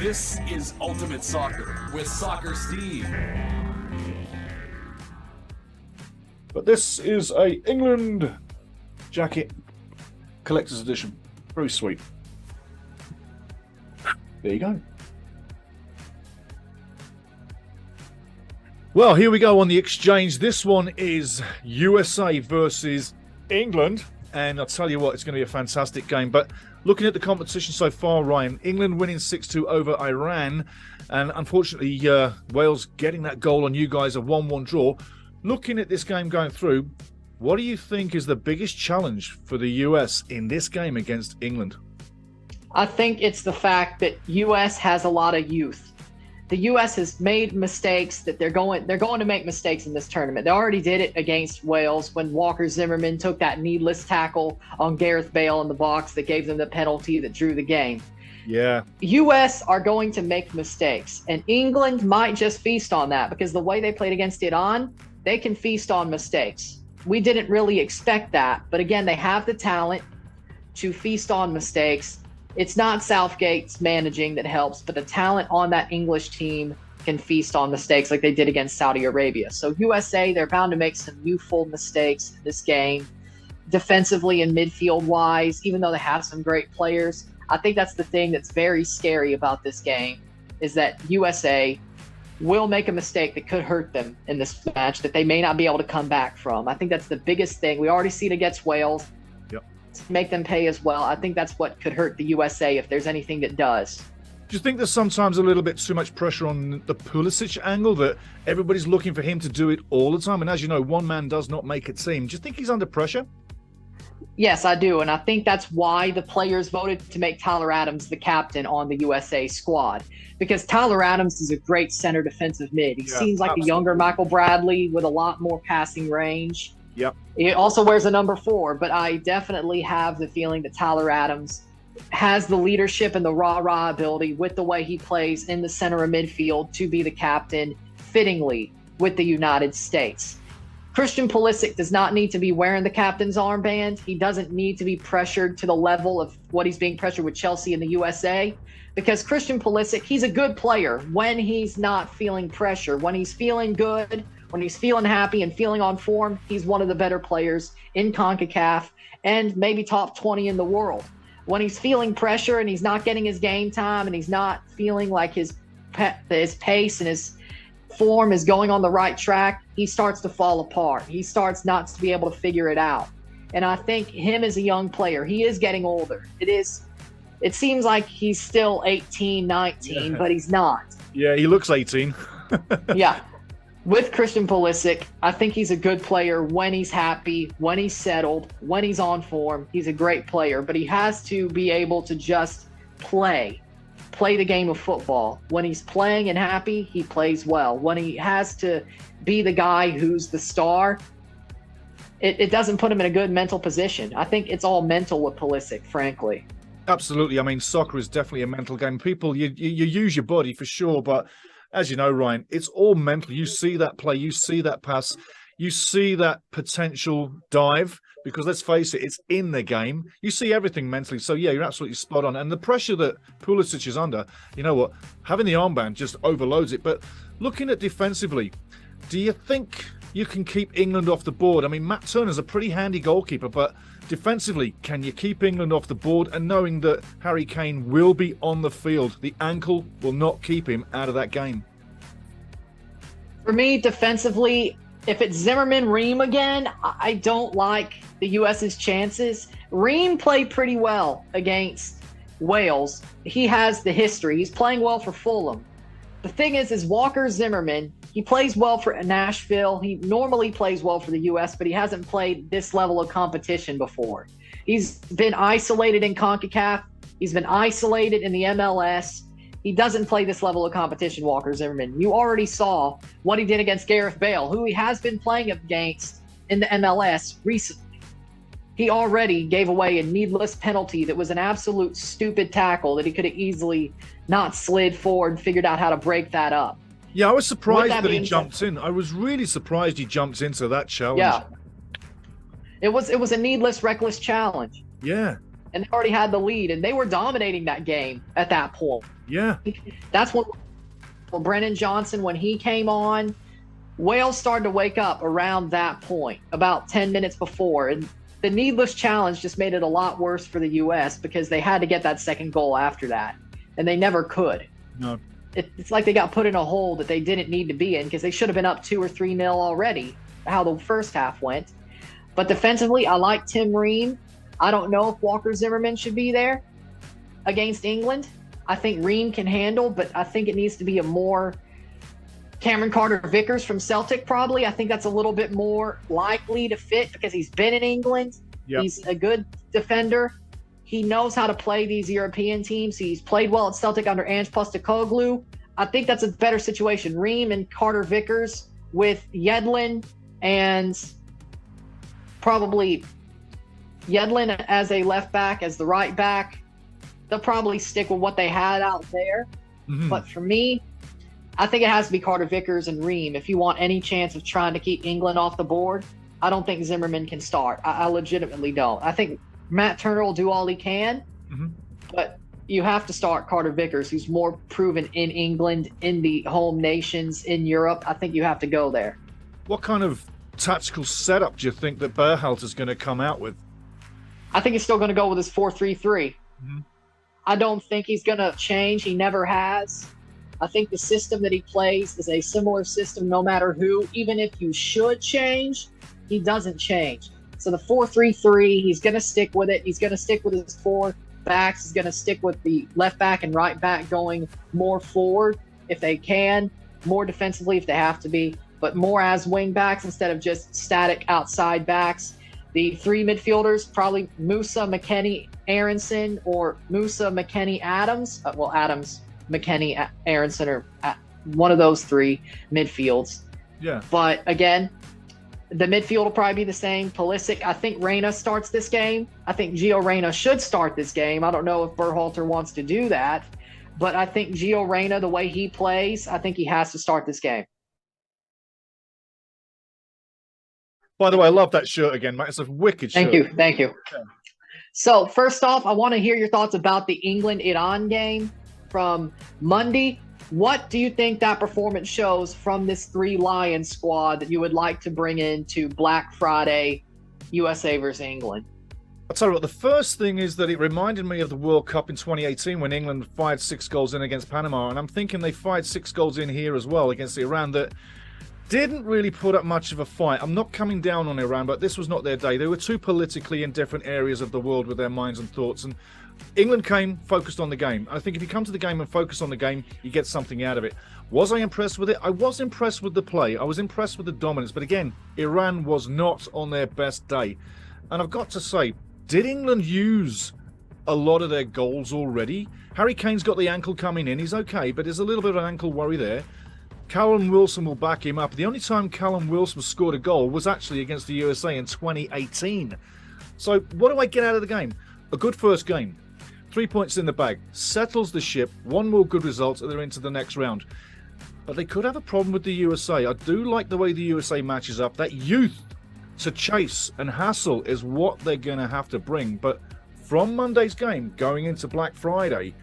This is Ultimate Soccer with Soccer Steve. But this is a England jacket, collector's edition. Very sweet. There you go. Well, here we go on the exchange. This one is USA versus England. And I'll tell you what, it's going to be a fantastic game. But looking at the competition so far, Ryan, England winning 6-2 over Iran. And unfortunately, Wales getting that goal on you guys, a 1-1 draw. Looking at this game going through, what do you think is the biggest challenge for the US in this game against England? I think it's the fact that US has a lot of youth. The US has made mistakes that they're going to make mistakes in this tournament. They already did it against Wales when Walker Zimmerman took that needless tackle on Gareth Bale in the box that gave them the penalty that drew the game. Yeah. US are going to make mistakes, and England might just feast on that because the way they played against Iran, they can feast on mistakes. We didn't really expect that, but again, they have the talent to feast on mistakes. It's not Southgate's managing that helps, but the talent on that English team can feast on mistakes like they did against Saudi Arabia. So USA, they're bound to make some youthful mistakes in this game, defensively and midfield-wise, even though they have some great players. I think that's the thing that's very scary about this game, is that USA will make a mistake that could hurt them in this match that they may not be able to come back from. I think that's the biggest thing. We already see it against Wales. Make them pay as well. I think that's what could hurt the USA if there's anything that does. Do you think there's sometimes a little bit too much pressure on the Pulisic angle, that everybody's looking for him to do it all the time? And as you know, one man does not make a team. Do you think he's under pressure? Yes, I do. And I think that's why the players voted to make Tyler Adams the captain on the USA squad. Because Tyler Adams is a great center defensive mid. He seems like a younger Michael Bradley with a lot more passing range. Yep. He also wears a number 4, but I definitely have the feeling that Tyler Adams has the leadership and the rah-rah ability with the way he plays in the center of midfield to be the captain fittingly with the United States. Christian Pulisic does not need to be wearing the captain's armband. He doesn't need to be pressured to the level of what he's being pressured with Chelsea and the USA, because Christian Pulisic, he's a good player when he's not feeling pressure. When he's feeling good, when he's feeling happy and feeling on form, he's one of the better players in CONCACAF and maybe top 20 in the world. When he's feeling pressure and he's not getting his game time and he's not feeling like his pace and his form is going on the right track, he starts to fall apart. He starts not to be able to figure it out. And I think him as a young player, he is getting older. It seems like he's still 18, 19, but he's not. Yeah, he looks 18. Yeah. With Christian Pulisic, I think he's a good player when he's happy, when he's settled, when he's on form. He's a great player, but he has to be able to just play the game of football. When he's playing and happy, he plays well. When he has to be the guy who's the star, it doesn't put him in a good mental position. I think it's all mental with Pulisic, frankly. Absolutely. I mean, soccer is definitely a mental game. People, you use your body for sure, but as you know, Ryan, it's all mental. You see that play, you see that pass, you see that potential dive, because let's face it, it's in the game. You see everything mentally. So, yeah, you're absolutely spot on. And the pressure that Pulisic is under, you know what, having the armband just overloads it. But looking at defensively, do you think you can keep England off the board? I mean, Matt Turner's a pretty handy goalkeeper, but defensively, can you keep England off the board? And knowing that Harry Kane will be on the field, the ankle will not keep him out of that game. For me, defensively, if it's Zimmerman Ream again, I don't like the U.S.'s chances. Ream played pretty well against Wales. He has the history. He's playing well for Fulham. The thing is Walker Zimmerman, he plays well for Nashville. He normally plays well for the U.S., but he hasn't played this level of competition before. He's been isolated in CONCACAF. He's been isolated in the MLS. He doesn't play this level of competition, Walker Zimmerman. You already saw what he did against Gareth Bale, who he has been playing against in the MLS recently. He already gave away a needless penalty that was an absolute stupid tackle that he could have easily not slid forward and figured out how to break that up. Yeah, I was surprised that he jumped in. I was really surprised he jumped into that challenge. Yeah. It was a needless, reckless challenge. Yeah. and they already had the lead, and they were dominating that game at that point. Yeah. That's when Brennan Johnson, when he came on, Wales started to wake up around that point, about 10 minutes before. And the needless challenge just made it a lot worse for the U.S. because they had to get that second goal after that, and they never could. No. It's like they got put in a hole that they didn't need to be in because they should have been up 2 or 3-0 already, how the first half went. But defensively, I like Tim Ream. I don't know if Walker Zimmerman should be there against England. I think Ream can handle, but I think it needs to be a more Cameron Carter-Vickers from Celtic probably. I think that's a little bit more likely to fit because he's been in England. Yep. He's a good defender. He knows how to play these European teams. He's played well at Celtic under Ange Postecoglou. I think that's a better situation. Ream and Carter-Vickers with Yedlin and probably Yedlin as a left back, as the right back. They'll probably stick with what they had out there. Mm-hmm. But for me, I think it has to be Carter-Vickers and Ream if you want any chance of trying to keep England off the board. I don't think Zimmerman can start. I legitimately don't. I think Matt Turner will do all he can, but you have to start Carter-Vickers, who's more proven in England, in the home nations, in Europe. I think you have to go there. What kind of tactical setup do you think that Berhalter's going to come out with? I think he's still going to go with his 4-3-3. I don't think he's going to change. He never has. I think the system that he plays is a similar system no matter who. Even if you should change, he doesn't change. So the 4-3-3, he's going to stick with it. He's going to stick with his 4 backs. He's going to stick with the left back and right back going more forward if they can, more defensively if they have to be, but more as wing backs instead of just static outside backs. The 3 midfielders, probably Musa, McKennie, Aronson, or Musa, McKennie, Adams. Adams, McKennie, Aronson, or one of those 3 midfields. Yeah. But again, the midfield will probably be the same. Pulisic, I think Reyna starts this game. I think Gio Reyna should start this game. I don't know if Berhalter wants to do that, but I think Gio Reyna, the way he plays, I think he has to start this game. By the way, I love that shirt again, mate. It's a wicked shirt. Thank you. Yeah. So first off, I want to hear your thoughts about the England-Iran game from Monday. What do you think that performance shows from this 3 Lions squad that you would like to bring into Black Friday, USA versus England? I'll tell you what, the first thing is that it reminded me of the World Cup in 2018 when England fired 6 goals in against Panama, and I'm thinking they fired 6 goals in here as well against Iran that didn't really put up much of a fight. I'm not coming down on Iran, but this was not their day. They were too politically in different areas of the world with their minds and thoughts, and England came focused on the game. I think if you come to the game and focus on the game, you get something out of it. Was I impressed with it? I was impressed with the play. I was impressed with the dominance. But again, Iran was not on their best day. And I've got to say, did England use a lot of their goals already? Harry Kane's got the ankle coming in. He's okay, but there's a little bit of an ankle worry there. Callum Wilson will back him up. The only time Callum Wilson scored a goal was actually against the USA in 2018. So what do I get out of the game? A good first game. 3 points in the bag. Settles the ship. 1 more good result and they're into the next round. But they could have a problem with the USA. I do like the way the USA matches up. That youth to chase and hassle is what they're going to have to bring. But from Monday's game, going into Black Friday,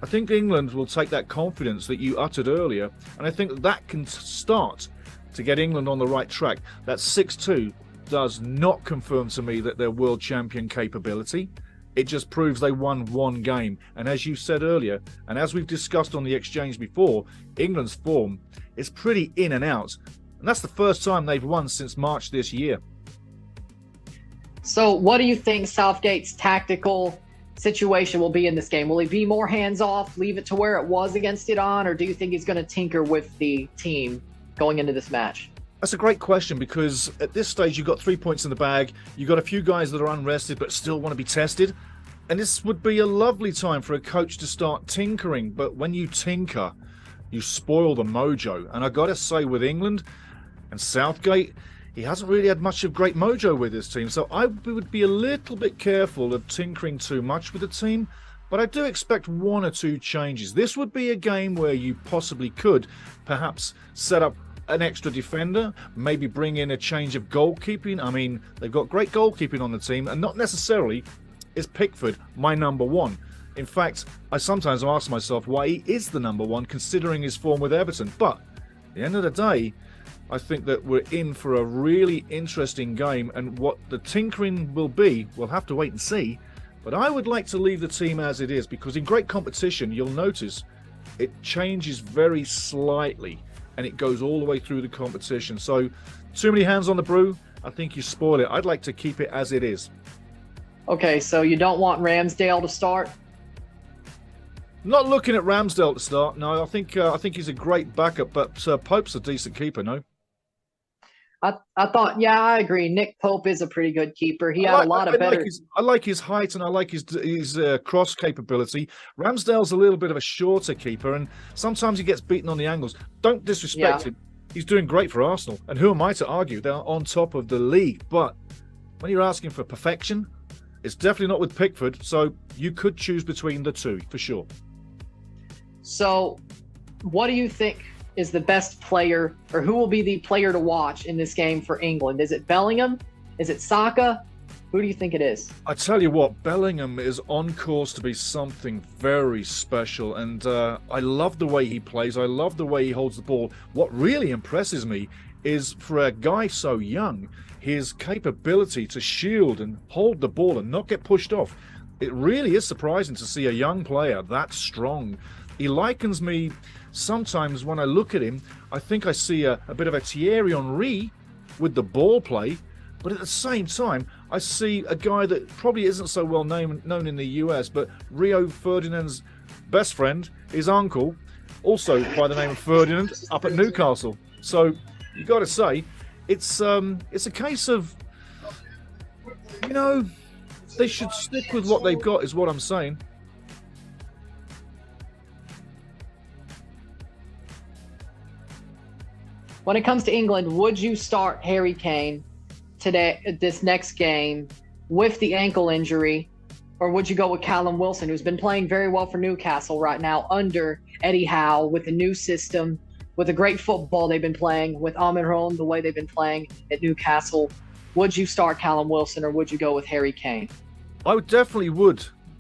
I think England will take that confidence that you uttered earlier, and I think that can start to get England on the right track. That 6-2 does not confirm to me that they're world champion capability. It just proves they won 1 game. And as you said earlier, and as we've discussed on the exchange before, England's form is pretty in and out. And that's the first time they've won since March this year. So what do you think Southgate's tactical situation will be in this game? Will he be more hands-off, leave it to where it was against Iran, or do you think he's going to tinker with the team going into this match? That's a great question, because at this stage you've got 3 points in the bag. You've got a few guys that are unrested but still want to be tested. And this would be a lovely time for a coach to start tinkering. But when you tinker, you spoil the mojo. And I got to say, with England and Southgate, he hasn't really had much of great mojo with his team. So I would be a little bit careful of tinkering too much with the team. But I do expect 1 or 2 changes. This would be a game where you possibly could perhaps set up an extra defender, maybe bring in a change of goalkeeping. I mean, they've got great goalkeeping on the team, and not necessarily is Pickford my number one? In fact, I sometimes ask myself why he is the number one considering his form with Everton. But at the end of the day, I think that we're in for a really interesting game, and what the tinkering will be, we'll have to wait and see. But I would like to leave the team as it is, because in great competition, you'll notice it changes very slightly and it goes all the way through the competition. So too many hands on the brew, I think you spoil it. I'd like to keep it as it is. Okay, so you don't want Ramsdale to start? Not looking at Ramsdale to start. No, I think he's a great backup, but Pope's a decent keeper. No, I thought, yeah, I agree. Nick Pope is a pretty good keeper. He had a lot of better. I like his height and I like his cross capability. Ramsdale's a little bit of a shorter keeper, and sometimes he gets beaten on the angles. Don't disrespect him. He's doing great for Arsenal, and who am I to argue? They're on top of the league. But when you're asking for perfection, it's definitely not with Pickford. So you could choose between the two for sure. So, what do you think is the best player, or who will be the player to watch in this game for England? Is it Bellingham? Is it Saka? Who do you think it is? I tell you what, Bellingham is on course to be something very special, and I love the way he plays. I love the way he holds the ball. What really impresses me is, for a guy so young, his capability to shield and hold the ball and not get pushed off. It really is surprising to see a young player that strong. He likens me sometimes when I look at him. I think I see a bit of a Thierry Henry with the ball play, but at the same time, I see a guy that probably isn't so well known in the US, but Rio Ferdinand's best friend, his uncle, also by the name of Ferdinand, up at Newcastle. So you got to say, it's a case of, you know, they should stick with what they've got, is what I'm saying. When it comes to England, would you start Harry Kane today, this next game, with the ankle injury, or would you go with Callum Wilson, who's been playing very well for Newcastle right now under Eddie Howe, with a new system, with the great football they've been playing, with Almiron, the way they've been playing at Newcastle? Would you start Callum Wilson, or would you go with Harry Kane? I would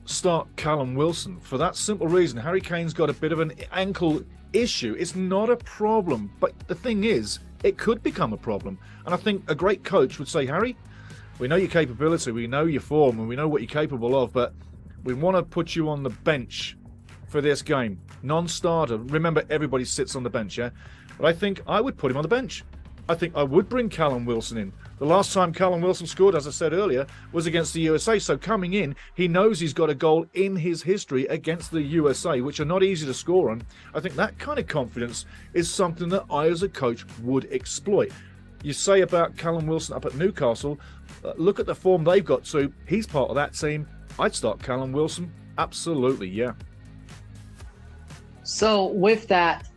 start Callum Wilson for that simple reason. Harry Kane's got a bit of an ankle issue. It's not a problem, but the thing is, it could become a problem. And I think a great coach would say, Harry, we know your capability, we know your form, and we know what you're capable of, but we want to put you on the bench for this game. Non-starter. Remember, everybody sits on the bench, yeah? But I think I would put him on the bench. I think I would bring Callum Wilson in. The last time Callum Wilson scored, as I said earlier, was against the USA. So coming in, he knows he's got a goal in his history against the USA, which are not easy to score on. I think that kind of confidence is something that I, as a coach, would exploit. You say about Callum Wilson up at Newcastle, look at the form they've got to. He's part of that team. I'd start Callum Wilson. Absolutely, yeah. So with that,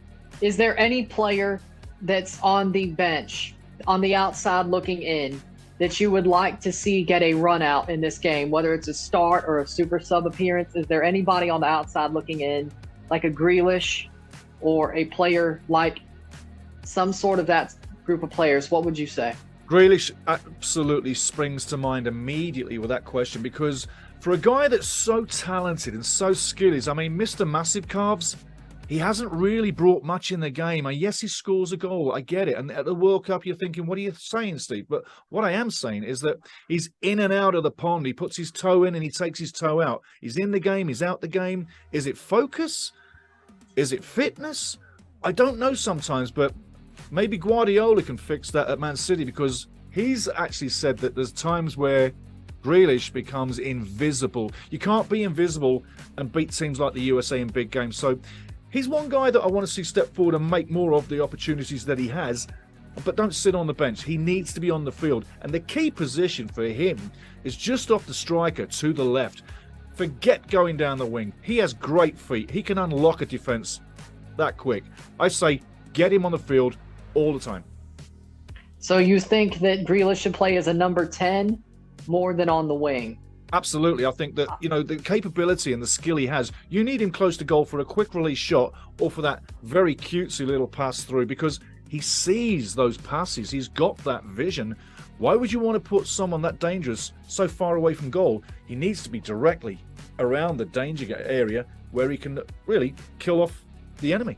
is there any player that's on the bench, on the outside looking in, that you would like to see get a run out in this game, whether it's a start or a super sub appearance? Is there anybody on the outside looking in, like a Grealish or a player like some sort of that group of players? What would you say? Grealish absolutely springs to mind immediately with that question, because for a guy that's so talented and so skilled, I mean, Mr. Massive Calves, he hasn't really brought much in the game. Yes, he scores a goal. I get it. And at the World Cup, you're thinking, what are you saying, Steve? But what I am saying is that he's in and out of the pond. He puts his toe in and he takes his toe out. He's in the game. He's out the game. Is it focus? Is it fitness? I don't know sometimes, but maybe Guardiola can fix that at Man City, because he's actually said that there's times where Grealish becomes invisible. You can't be invisible and beat teams like the USA in big games. So he's one guy that I want to see step forward and make more of the opportunities that he has, but don't sit on the bench. He needs to be on the field. And the key position for him is just off the striker to the left. Forget going down the wing. He has great feet. He can unlock a defense that quick. I say get him on the field all the time. So you think that Grealish should play as a number 10 more than on the wing? Absolutely. I think that, you know, the capability and the skill he has, you need him close to goal for a quick release shot or for that very cutesy little pass through, because he sees those passes. He's got that vision. Why would you want to put someone that dangerous so far away from goal? He needs to be directly around the danger area where he can really kill off the enemy.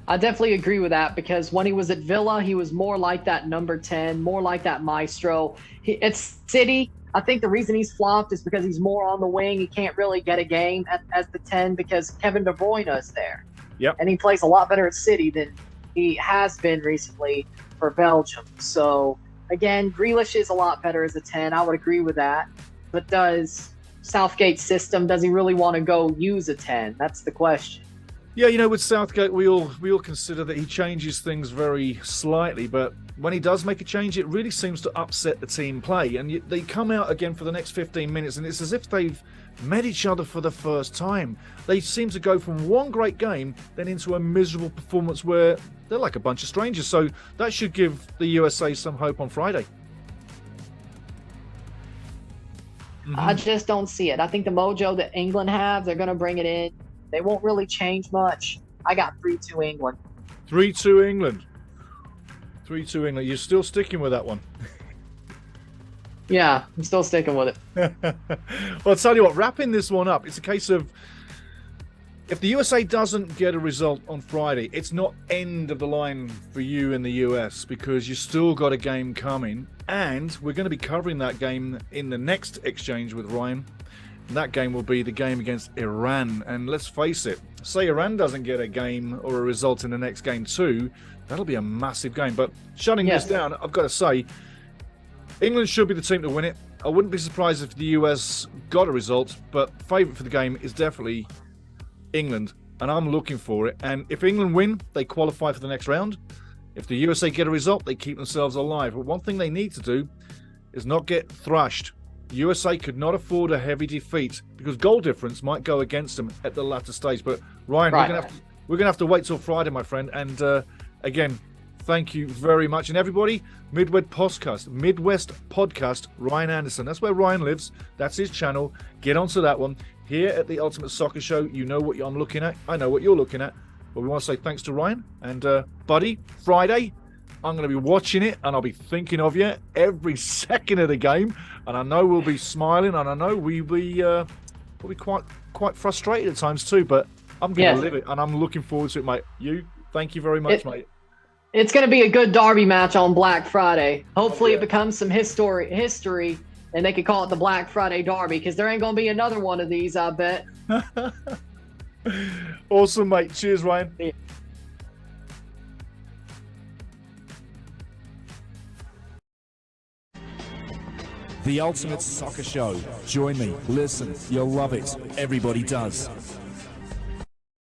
I definitely agree with that, because when he was at Villa, he was more like that number 10, more like that maestro. At City, I think the reason he's flopped is because he's more on the wing. He can't really get a game as the 10 because Kevin De Bruyne is there. Yep. And he plays a lot better at City than he has been recently for Belgium. So, again, Grealish is a lot better as a 10. I would agree with that. But does Southgate's system, does he really want to go use a 10? That's the question. Yeah, with Southgate, we all consider that he changes things very slightly, but when he does make a change, it really seems to upset the team play. And they come out again for the next 15 minutes, and it's as if they've met each other for the first time. They seem to go from one great game, then into a miserable performance where they're like a bunch of strangers. So that should give the USA some hope on Friday. I just don't see it. I think the mojo that England have, they're going to bring it in. They won't really change much. I got 3-2 England. 3-2 England. 3-2 England. You're still sticking with that one? Yeah, I'm still sticking with it. Well, I'll tell you what, wrapping this one up, it's a case of if the USA doesn't get a result on Friday, it's not end of the line for you in the US, because you still got a game coming, and we're going to be covering that game in the next exchange with Ryan. And that game will be the game against Iran. And let's face it, say Iran doesn't get a game or a result in the next game too, that'll be a massive game. But shutting this down, I've got to say, England should be the team to win it. I wouldn't be surprised if the US got a result, but favourite for the game is definitely England, and I'm looking for it. And if England win, they qualify for the next round. If the USA get a result, they keep themselves alive. But one thing they need to do is not get thrashed. USA could not afford a heavy defeat because goal difference might go against them at the latter stage. But Ryan, we're gonna have to wait till Friday, my friend. And again, thank you very much. And everybody, Midwest Podcast, Ryan Anderson. That's where Ryan lives. That's his channel. Get onto that one. Here at the Ultimate Soccer Show, you know what I'm looking at. I know what you're looking at. But we want to say thanks to Ryan. And buddy, Friday, I'm going to be watching it, and I'll be thinking of you every second of the game. And I know we'll be smiling, and I know we'll be quite frustrated at times too. But I'm going to live it, and I'm looking forward to it, mate. Thank you very much, mate. It's going to be a good derby match on Black Friday. Hopefully, it becomes some history, and they could call it the Black Friday Derby, because there ain't going to be another one of these, I bet. Awesome, mate. Cheers, Ryan. Yeah. The Ultimate Soccer Show. Join me. Listen. You'll love it. Everybody does.